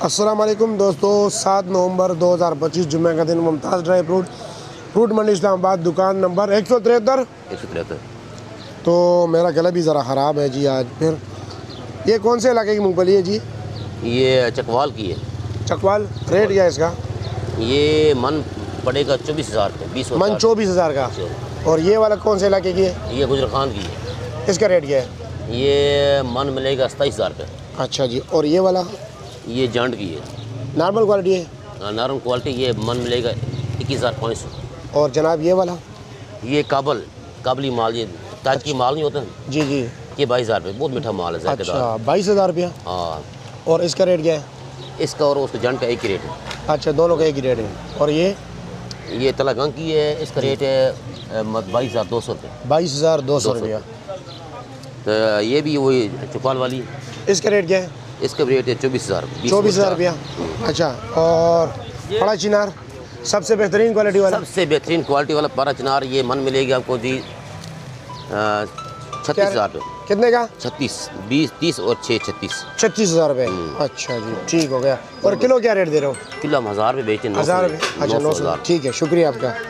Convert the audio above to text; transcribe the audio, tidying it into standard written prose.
अस्सलाम वालेकुम दोस्तों, 7 नवंबर 2025 जुम्मे का दिन मुमताज़ ड्राई फ्रूट मंडी इस्लामाबाद, दुकान नंबर 173। तो मेरा गला भी ज़रा ख़राब है जी आज। फिर ये कौन से इलाके की मूंगफली है जी? ये चकवाल की है। चकवाल। रेट क्या है इसका? ये मन पड़ेगा 24,000 रुपये। 20 मन 24,000 का। और ये वाला कौन से इलाके की है? ये गुजर खान की है। इसका रेट क्या है? ये मन मिलेगा 27,000 रुपये। अच्छा जी। और ये वाला? ये जंड की है, नॉर्मल क्वालिटी है। नरम क्वालिटी। ये मन मिलेगा 21,500। और जनाब ये वाला? ये काबली माल, ये ताज की माल नहीं होता जी जी। ये 22,000 रुपये। बहुत मीठा माल है, जायकेदार। अच्छा, 22,000 रुपया। हाँ, और इसका रेट क्या है? इसका और उसका जंड का एक ही रेट है। अच्छा, दोनों का एक ही रेट है। और ये तलागंग की है, इसका रेट है 22,200 रुपये। 22,200 रुपया। तो ये भी वही चकवाल वाली। इसका रेट क्या है? इसका रेट है 24,000। 24,000 रुपया। अच्छा। और बड़ा चिनार सबसे बेहतरीन क्वालिटी वाला? सबसे बेहतरीन क्वालिटी वाला पारा चिनार, ये मन मिलेगी आपको जी 36,000 रुपये। कितने का? 36, 20, 30 और 6, 36। 36,000 रुपये। अच्छा जी, ठीक हो गया। और किलो क्या रेट दे रहे हो? किलो हम 1,000 रुपये बेचते हैं। 1,000 रुपये। अच्छा, 900। ठीक है, शुक्रिया आपका।